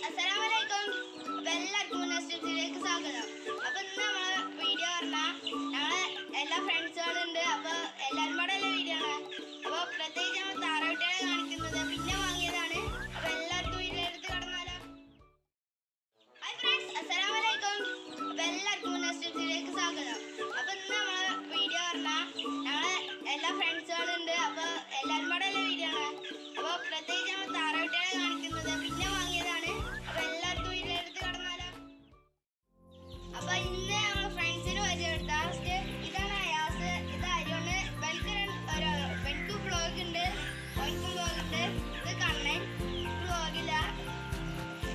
അസ്സലാമലൈക്കും. അപ്പൊ എല്ലാവർക്കും നെസ്റ്റീലേക്ക് സ്വാഗതം. അപ്പൊ ഇന്ന് നമ്മളെ വീഡിയോ പറഞ്ഞാൽ ഞങ്ങളെ എല്ലാ ഫ്രണ്ട്സുകളുണ്ട്. അപ്പൊ എല്ലാവരും കൂടെ ഉള്ള വീഡിയോ ആണ്. അപ്പൊ പ്രത്യേകിച്ച് നമ്മൾ താറാവുട്ടികളെ കാണിക്കുന്നത് പിന്നെ വാങ്ങിയതാണ്. അപ്പൊ എല്ലാവർക്കും വീഡിയോ എടുത്ത് കടന്നാലോ. ഹായ് ഫ്രണ്ട്സ്, അസ്സലാമലൈക്കും. അപ്പൊ എല്ലാവർക്കും നെസ്റ്റീലേക്ക് സ്വാഗതം. അപ്പൊ ഇന്ന് നമ്മളെ വീഡിയോ പറഞ്ഞാൽ ഞങ്ങളെ എല്ലാ ഫ്രണ്ട്സുകളുണ്ട്. അപ്പൊ എല്ലാവരും കൂടെ ഉള്ള വീഡിയോ ആണ്. അപ്പൊ പ്രത്യേകിച്ച് നമ്മൾ താറാവുട്ടികളെ കാണിക്കുന്നത് പിന്നെ വാങ്ങിയതാണ്. അപ്പൊ എല്ലാവർക്കും വീഡിയോ എടുത്ത് കടന്നാലോ. അപ്പൊ ഇന്ന് നമ്മളെ ഫ്രണ്ട്സിന് പരിചയപ്പെടുത്ത ഇതാണ് അയാസ്, ഇത് അരിയോണ്. എനിക്ക് വ്ളോഗ് ഉണ്ട്, ഓൾക്കും വ്ളോഗ് ഉണ്ട്. ഇത് കണ്ണൻ വ്ളോഗില്ല.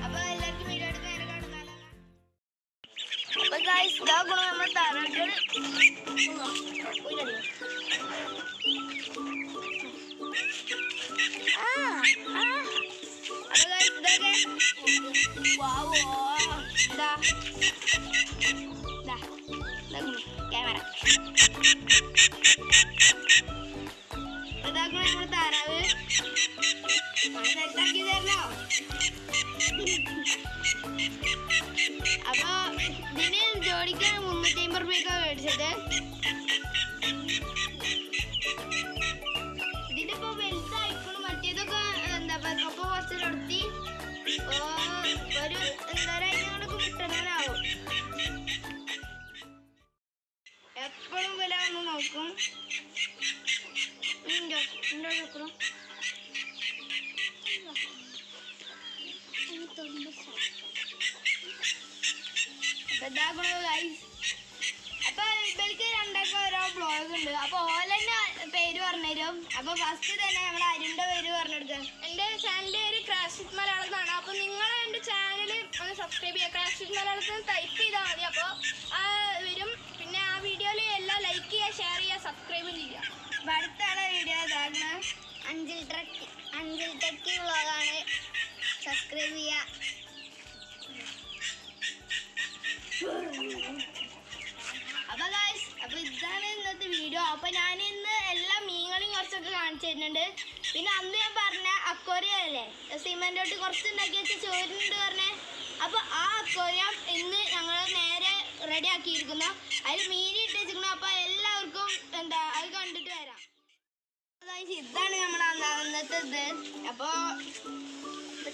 അപ്പൊ എല്ലാവർക്കും വീഡിയോ എടുത്ത് നേരെ കടന്നാലോ. അപ്പൊ ഗൈസ് ഇതാ ഗുണം നമ്മൾ താറാവുട്ടികൾ. ക്യാമറ നമ്മുടെ താറാവ് സെറ്റാക്കി തരണോ? അപ്പൊ ഇതിന് ജോഡിക്കാണ് 350 രൂപയ്ക്കാണ് മേടിച്ചത്. ഇതിനിപ്പോ വലുതായിക്കണം. മറ്റേതൊക്കെ എന്താ പറയുക, അപ്പൊ കുറച്ച് നടത്തി ഒരു എന്തായാലും കിട്ടണാവും. എപ്പോഴും വില ഒന്ന് നോക്കും. അപ്പൊ ഇവർക്ക് രണ്ടാൾക്കും ഓരോ ബ്ലോഗ് ഉണ്ട്. അപ്പൊ ഓലെന്നെ പേര് പറഞ്ഞുതരും. അപ്പൊ ഫസ്റ്റ് തന്നെ നമ്മുടെ അരിന്റെ പേര് പറഞ്ഞെടുക്കാം. എന്റെ ചാനലിന്റെ പേര് ക്രാഷ് വിത്ത് മലയാളം എന്നാണ്. അപ്പൊ നിങ്ങൾ എന്റെ ചാനൽ ഒന്ന് സബ്സ്ക്രൈബ് ചെയ്യുക. ക്രാഷ് വിത്ത് മലയാളത്തിൽ ടൈപ്പ് ചെയ്താൽ മതി. അപ്പോൾ വരും. പിന്നെ ആ വീഡിയോയിൽ എല്ലാം ലൈക്ക് ചെയ്യുക, ഷെയർ ചെയ്യുക, സബ്സ്ക്രൈബും ചെയ്യുക. അപ്പൊ അടുത്താണ് വീഡിയോ ഇതാണ്. അഞ്ചിൽ ടെക്കി വ്ളോഗാണ്. സബ്സ്ക്രൈബ് ചെയ്യുക. അപ്പൊ ഗൈസ്, അപ്പൊ ഇതാണ് ഇന്നത്തെ വീഡിയോ. അപ്പൊ ഞാൻ ഇന്ന് എല്ലാ മീനുകളെയും കുറച്ചൊക്കെ കാണിച്ചു തരുന്നുണ്ട്. പിന്നെ അന്ന് ഞാൻ പറഞ്ഞ അക്വേറിയം അല്ലേ, സിമെന്റ് തൊട്ട് കുറച്ചുണ്ടാക്കി വെച്ച ചോരുന്നുണ്ട് പറഞ്ഞേ. അപ്പൊ ആ അക്വേറിയം ഇന്ന് ഞങ്ങൾ നേരെ റെഡി ആക്കിയിരിക്കുന്നു. അതിൽ മീൻ ഇട്ട് വെച്ചിരിക്കുന്നു. അപ്പൊ എല്ലാവർക്കും എന്താ അത് കണ്ടിട്ട് വരാം. ഇതാണ് നമ്മുടെ അന്നത്തെ ഇത്. അപ്പൊ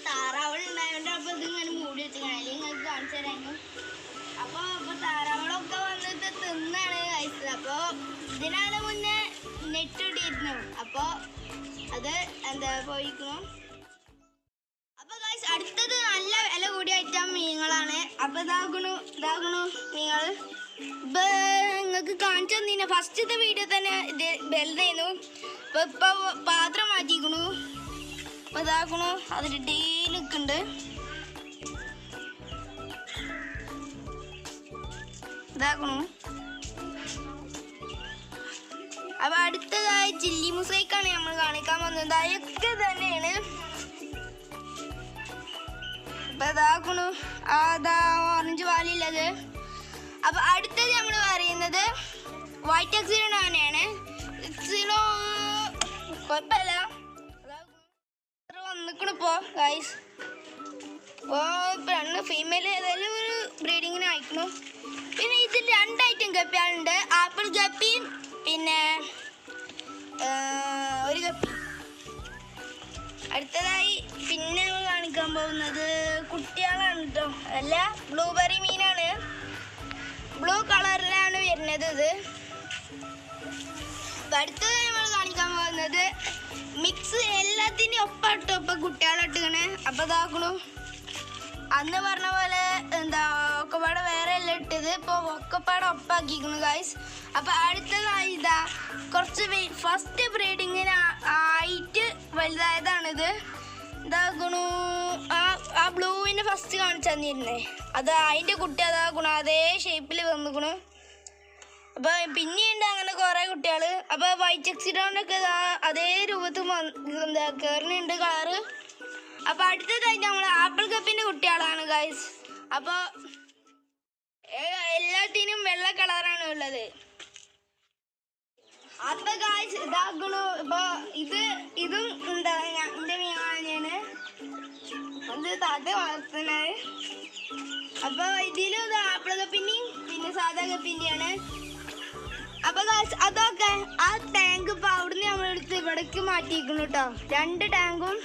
താറാവുകളുണ്ടായതുകൊണ്ട് അപ്പൊ ഇതിങ്ങനെ മൂടി വെച്ചിരിക്കണം. അല്ലെങ്കിൽ നിങ്ങൾക്ക് കാണിച്ചു തരാനും. അപ്പൊ താറാവുകളൊക്കെ വന്നിട്ട് തിന്നാണ് കഴിച്ചത്. അപ്പൊ ഇതിനാണ് മുന്നേ നെറ്റ് ഇട്ടിരുന്നു. അപ്പൊ അത് എന്താ പോയിക്കുന്നു. അപ്പൊ ഗൈസ് അടുത്തത് നല്ല വില കൂടിയ ഐറ്റം മീനുകളാണ്. അപ്പൊ ഇതാകണു മീനുകൾ. ഇപ്പൊ നിങ്ങൾക്ക് കാണിച്ചു തന്നീന ഫസ്റ്റത്തെ വീഡിയോ തന്നെ ഇത് വലുതായിരുന്നു. ഇപ്പൊ പാത്രം മാറ്റിക്കണു. അപ്പൊ ഇതാക്കണു അതിൽ ഡെയിലി നിൽക്കുന്നുണ്ട്. ഇതാക്കണു. അപ്പൊ അടുത്തതായി ചില്ലി മുസൈക്കാണ് നമ്മൾ കാണിക്കാൻ വന്നത്. അതൊക്കെ തന്നെയാണ്. അപ്പൊ ഇതാക്കണു അതാ ഓറഞ്ച് പാലില്ലത്. അപ്പൊ അടുത്തത് നമ്മൾ പറയുന്നത് വൈറ്റ് എക്സിഡോ തന്നെയാണ്. എക്സിഡോ കുഴപ്പമില്ല വന്നിക്കണിപ്പോ ഗൈസ്. പെണ്ണ് ഫീമെയിൽ ഏതായാലും ഒരു ബ്രീഡിങ്ങിന് അയക്കണം. പിന്നെ ഇതിൽ 2 ഐറ്റം ഗപ്പികളുണ്ട്. ആപ്പിൾ ഗപ്പിയും പിന്നെ ഒരു ഗപ്പി. അടുത്തതായി പിന്നെ ഞങ്ങൾ കാണിക്കാൻ പോകുന്നത് കുട്ടികളാണ് കേട്ടോ. അല്ല, ബ്ലൂബെറി മീനാണ്. ബ്ലൂ കളറിലാണ് വരുന്നത് ഇത്. അടുത്തത് നമ്മൾ കാണിക്കാൻ പോകുന്നത് മിക്സ് എല്ലാത്തിനും ഒപ്പം കുട്ടികളിട്ടിങ്ങനെ. അപ്പൊ ഇതാക്കണു അന്ന് പറഞ്ഞ പോലെ എന്താ ഒക്കെപ്പാടെ വേറെ എല്ലാം ഇട്ടത്. ഇപ്പൊ ഒക്കെപ്പാടെ ഒപ്പാക്കിക്കണു ഗൈസ്. അപ്പൊ അടുത്തതായി ഇതാ കുറച്ച് ഫസ്റ്റ് ബ്രീഡിങ്ങിന് ആയിട്ട് വലുതായതാണിത്. ഇതാക്കണു ആ ബ്ലൂവിന് ഫസ്റ്റ് കാണിച്ചു തന്നിരുന്നേ. അത് അതിന്റെ കുട്ടി അതാക്കണു അതേ ഷേപ്പിൽ വന്നിക്കണു. അപ്പൊ പിന്നെയുണ്ട് അങ്ങനെ കുറെ കുട്ടികള്. അപ്പൊ വൈറ്റ് എക്സിഡോണ്ടൊക്കെ അതേ രൂപത്തിൽ എന്താ കേറുന്നുണ്ട് കളറ്. അപ്പൊ അടുത്തതായിട്ട് നമ്മൾ ആപ്പിൾ കപ്പിന്റെ കുട്ടികളാണ് ഗൈസ്. അപ്പൊ എല്ലാത്തിനും വെള്ള കളറാണ് ഉള്ളത്. അപ്പൊ ഗൈസ് ഇതാക്കണു. ഇപ്പൊ ഇതും എന്താ എന്റെ മീനാണ്. ഇത് താത്ത വളർത്തുന്നത്. അപ്പൊ ഇതിലും ആപ്പിള കപ്പിന്റെയും പിന്നെ സാധാ കപ്പിന്റെയാണ്. അപ്പൊ അതൊക്കെ ആ ടാങ്ക് ഇപ്പൊ അവിടുന്ന് നമ്മളെടുത്ത് ഇവിടേക്ക് മാറ്റിയിരിക്കുന്നു കേട്ടോ, 2 ടാങ്കും.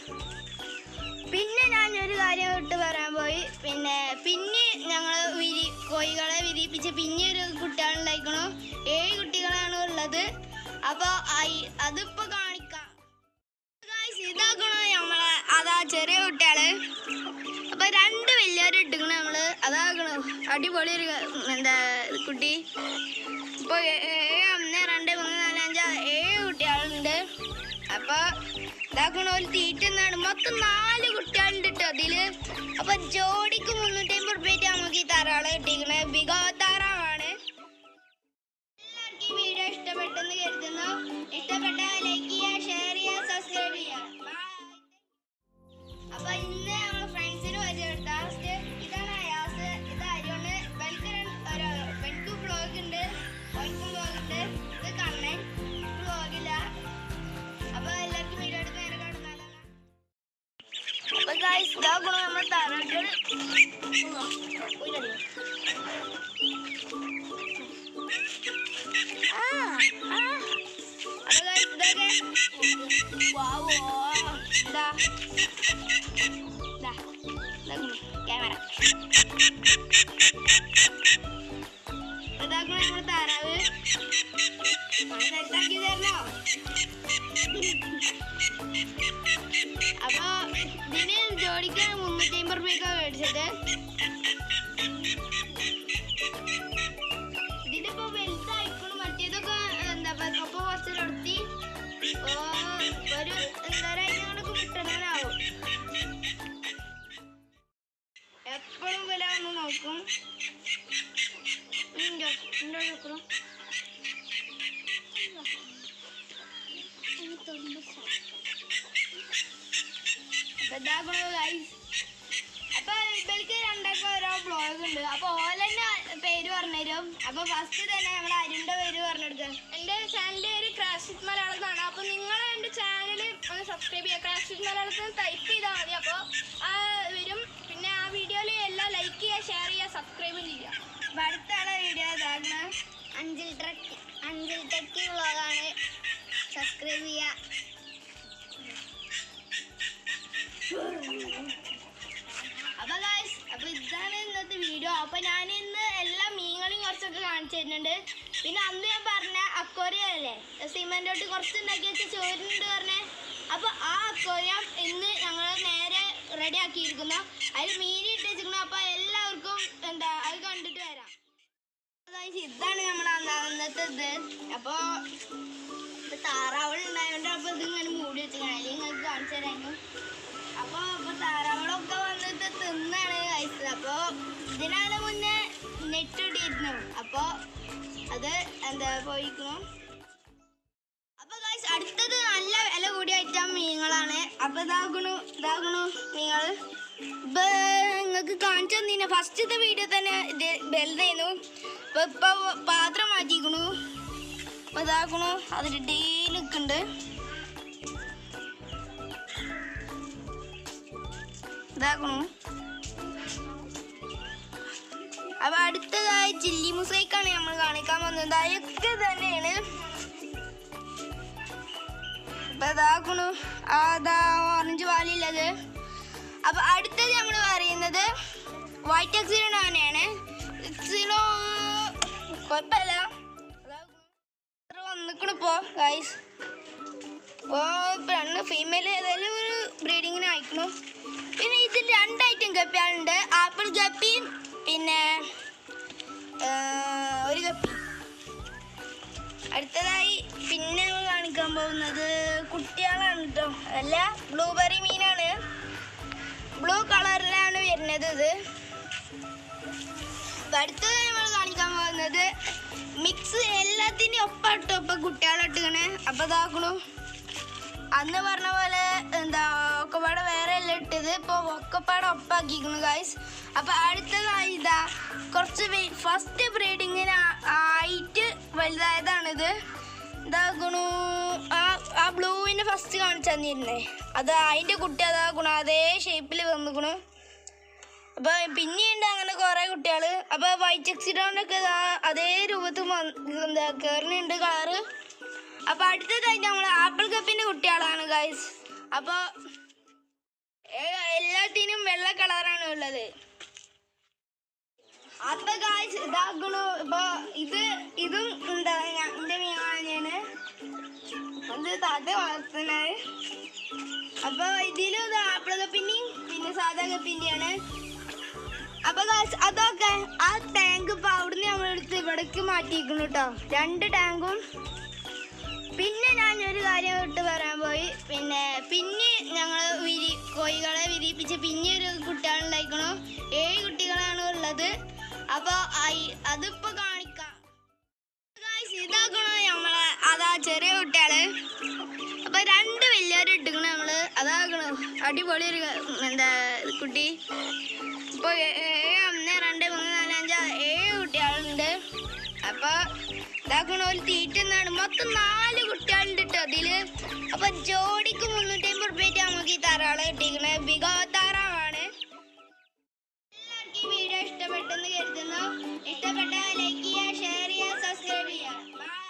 പിന്നെ ഞാനൊരു കാര്യം വിട്ട് പറയാൻ പോയി. പിന്നെ ഞങ്ങൾ കോഴികളെ വിരിയിപ്പിച്ച് പിന്നെ ഒരു കുട്ടികളുണ്ടായിക്കണു. 7 കുട്ടികളാണ് ഉള്ളത്. അപ്പൊ അതിപ്പോ കാണിക്കാം. ഇതാക്കണോ നമ്മളെ അതാ ചെറിയ കുട്ടികള്. അപ്പൊ 2 വലിയവരെ ഇട്ടിക്കണു നമ്മള്. അതാക്കണു അടിപൊളി ഒരു കുട്ടി. ഇപ്പൊ 1 2 3 4 5 7 കുട്ടികളുണ്ട്. അപ്പൊ ഇതാക്കണ ഒരു തീറ്റുന്നാണ്. മൊത്തം 4 കുട്ടികളുണ്ട് കേട്ടോ അതില്. അപ്പൊ ജോഡിക്ക് 350 റുപ്യ നമുക്ക് ഈ താറാളെ കിട്ടിയിരിക്കണേ. ബിഗോ താറാവാണ്. എല്ലാവർക്കും ഈ വീഡിയോ ഇഷ്ടപ്പെട്ടെന്ന് കരുതുന്നു. ഇഷ്ടപ്പെട്ടാൽ ലൈക്ക് ചെയ്യുക, ഷെയർ ചെയ്യുക, സബ്സ്ക്രൈബ് ചെയ്യുക. അപ്പൊ ഇന്ന് നമ്മൾ ഫ്രണ്ട്സിന് പരിചയപ്പെടുത്ത ഇതാണ് അയാസ്, ഇത് അരിയാണ്. എനിക്ക് വ്ളോഗ് ഉണ്ട്, ഓൾക്കും വ്ളോഗ് ഉണ്ട്. ഇത് കണ്ണൻ വ്ളോഗില്ല. അപ്പൊ എല്ലാവർക്കും വീഡിയോ എടുത്ത് നേരെ കാണുന്നാലോ. അപ്പൊ ഗൈസ് ഇതാക്കണം നമ്മൾ താറാട്ടുകൾ. അപ്പൊ ഗൈസ് ഇതൊക്കെ ക്യാമറ ഇതാക്കണം നമ്മൾ താറാവ്. സെറ്റാക്കി തരണോ? അപ്പൊ ഇതിന് ജോഡിക്ക് 350 റുപ്യക്കാണ് മേടിച്ചത്. ഇതിനിപ്പോ വലുതായിക്കണു. മറ്റേതൊക്കെ അപ്പൊ കുറച്ച് നിർത്തി ഒരു ഒരാഴ്ച കിട്ടണാവും. എപ്പോഴും വില ഒന്ന് നോക്കും. അപ്പൊ ഇവർക്ക് 2 ഓരോ ബ്ലോഗ് ഉണ്ട്. അപ്പൊ ഓലെന്നെ പേര് പറഞ്ഞുതരും. അപ്പൊ ഫസ്റ്റ് തന്നെ നമ്മൾ അരിന്റെ പേര് പറഞ്ഞെടുക്കുക. എന്റെ ചാനലിന്റെ പേര് ക്രാഷ് വിത്ത് മലയാളം എന്നാണ്. അപ്പൊ നിങ്ങൾ എന്റെ ചാനൽ ഒന്ന് സബ്സ്ക്രൈബ് ചെയ്യുക. ക്രാഷ് വിത്ത് മലയാളത്തിൽ ടൈപ്പ് ചെയ്താൽ മതി. അപ്പൊ വരും. പിന്നെ ആ വീഡിയോയിൽ എല്ലാം ലൈക്ക് ചെയ്യുക, ഷെയർ ചെയ്യുക, സബ്സ്ക്രൈബ് ചെയ്യുക. അപ്പൊ അടുത്താണ് വീഡിയോ ഇതാണ് അഞ്ചിൽ ടെക്കി വ്ളോഗാണ്. സബ്സ്ക്രൈബ് ചെയ്യുക. അപ്പൊ ഇതാണ് ഇന്നത്തെ വീഡിയോ. അപ്പൊ ഞാൻ ഇന്ന് എല്ലാ മീനുകളും കുറച്ചൊക്കെ കാണിച്ചു തരുന്നുണ്ട്. പിന്നെ അന്ന് ഞാൻ പറഞ്ഞ അക്വേറിയം അല്ലേ, സിമെന്റ് തൊട്ട് കുറച്ചുണ്ടാക്കി വെച്ച ചോരുന്നുണ്ട് പറഞ്ഞേ. അപ്പൊ ആ അക്വേറിയം ഇന്ന് ഞങ്ങൾ നേരെ റെഡി ആക്കിയിരിക്കുന്നു. അതിൽ മീൻ ഇട്ട് വെച്ചിരിക്കുന്നു. അപ്പൊ എല്ലാവർക്കും അത് കണ്ടിട്ട് വരാം. ഇതാണ് നമ്മൾ അന്നത്തെ ഇത്. അപ്പൊ താറാവുകൾ ഉണ്ടായതുകൊണ്ട് അപ്പൊ ഇതിങ്ങനെ മൂടി വെച്ചിരിക്കണം. അല്ലെങ്കിൽ നിങ്ങൾക്ക് കാണിച്ചു തരായിരുന്നു. അപ്പൊ താറാവുകളൊക്കെ വന്നിട്ട് തിന്നാണ് കഴിച്ചത്. അപ്പൊ ഇതിനാണ് മുന്നേ നെറ്റ് ഇട്ടിരുന്നു. അപ്പൊ അത് പോയിക്കുന്നു. അപ്പൊ അടുത്തത് നല്ല വില കൂടിയ ഐറ്റം മീനുകളാണ്. അപ്പൊ ഇതാകണു മീനുകൾ. ഇപ്പൊ നിങ്ങൾക്ക് കാണിച്ചു തന്നീന ഫസ്റ്റത്തെ വീഡിയോ തന്നെ ഇത് വലുതായിരുന്നു. ഇപ്പൊ പാത്രം മാറ്റിക്കണു. അപ്പൊ ഇതാക്കണു അതിൽ ഡെയിലി നിൽക്കുന്നുണ്ട്. ഇതാക്കണു. അപ്പൊ അടുത്തതായി ചില്ലി മുസൈക്കാണ് നമ്മൾ കാണിക്കാൻ വന്നത്. അതൊക്കെ തന്നെയാണ്. അപ്പൊ ഇതാക്കണു അതാ ഓറഞ്ച് പാലില്ലത്. അപ്പൊ അടുത്തത് നമ്മൾ പറയുന്നത് വൈറ്റ് എക്സിഡോ ആനയാണ്. എക്സിഡോ കുഴപ്പമില്ല വന്നിക്കണിപ്പോ ഗൈസ്. പെണ്ണ് ഫീമെയിൽ ഏതായാലും ഒരു ബ്രീഡിങ്ങിന് അയക്കണു. പിന്നെ ഇതിൽ 2 ഐറ്റം ഗപ്പികളുണ്ട്. ആപ്പിൾ ഗപ്പിയും പിന്നെ ഒരു ഗപ്പി. അടുത്തതായി പിന്നെ കാണിക്കാൻ പോകുന്നത് കുട്ടികളാണ് കേട്ടോ. അല്ല ബ്ലൂബെറി മീനാണ്. ബ്ലൂ കളറിലാണ് വരുന്നത് ഇത്. അടുത്തത് നമ്മൾ കാണിക്കാൻ പോകുന്നത് മിക്സ് എല്ലാത്തിനും ഒപ്പം കുട്ടികളിട്ടിക്കണേ. അപ്പൊ ഇതാക്കണു അന്ന് പറഞ്ഞ പോലെ ഒക്കെപ്പാടെ വേറെ എല്ലാം ഇട്ടത്. ഇപ്പൊ ഒക്കെപ്പാടെ ഒപ്പാക്കിക്കുന്നു ഗൈസ്. അപ്പൊ അടുത്തതായി ഇതാ കുറച്ച് ഫസ്റ്റ് ബ്രീഡിങ്ങിന് ആയിട്ട് വലുതായതാണിത്. ഇതാക്കണു ആ ബ്ലൂവിന് ഫസ്റ്റ് കാണിച്ചു തന്നിരുന്നേ. അത് അതിന്റെ കുട്ടി അതാക്കണു അതേ ഷേപ്പിൽ വന്നിക്കണു. അപ്പൊ പിന്നെയുണ്ട് അങ്ങനെ കുറെ കുട്ടികള്. അപ്പൊ വൈറ്റ് എക്സിഡോണ്ടൊക്കെ അതേ രൂപത്തിൽ എന്താ കയറുന്നുണ്ട് കളറ്. അപ്പൊ അടുത്തതായിട്ട് നമ്മള് ആപ്പിൾ കപ്പിന്റെ കുട്ടികളാണ് ഗൈസ്. അപ്പൊ എല്ലാത്തിനും വെള്ള കളറാണ് ഉള്ളത്. അപ്പൊ ഗൈസ് ഇതാക്കണു. ഇപ്പൊ ഇതും എന്താ എന്റെ മീനാണ് അത് തത വളർത്തുന്നത്. അപ്പൊ ഇതിലും ഇത് ആപ്പിൾ കപ്പിന്റെയും പിന്നെ സാധാ കപ്പിന്റെയാണ്. അപ്പൊ അതൊക്കെ ആ ടാങ്ക് ഇപ്പൊ അവിടുന്ന് നമ്മളെടുത്ത് ഇവിടേക്ക് മാറ്റിയിരിക്കുന്നു കേട്ടോ, 2 ടാങ്കും. പിന്നെ ഞാൻ ഒരു കാര്യം വിട്ട് പറയാൻ പോയി. പിന്നെ ഞങ്ങൾ കോഴികളെ വിരിയിപ്പിച്ച് പിന്നെ ഒരു കുട്ടികളുണ്ടായിക്കണു. 7 കുട്ടികളാണ് ഉള്ളത്. അപ്പൊ അതിപ്പോ കാണിക്കാം. ഇതാക്കണോ നമ്മളെ അതാ ചെറിയ കുട്ടികള്. അപ്പൊ 2 വലിയവരെ ഇട്ടിക്കണ നമ്മള്. അതാക്കണോ അടിപൊളി ഒരു എന്താ കുട്ടി. ഇപ്പൊ 1 2 3 4 5 7 കുട്ടികളുണ്ട്. അപ്പൊ ഇതാക്കണ ഒരു തീറ്റുന്നാണ്. മൊത്തം 4 കുട്ടികളുണ്ട് കേട്ടോ അതില്. അപ്പൊ ജോഡിക്ക് 350 രൂപയായിട്ട് നമുക്ക് ഈ താറാളെ കിട്ടിയിരിക്കണേ. ബിഗോ താറാവാണ്. എല്ലാവർക്കും ഈ വീഡിയോ ഇഷ്ടപ്പെട്ടെന്ന് കരുതുന്നു. ഇഷ്ടപ്പെട്ട ലൈക്ക് ചെയ്യുക, ഷെയർ ചെയ്യുക, സബ്സ്ക്രൈബ് ചെയ്യുക. ബൈ.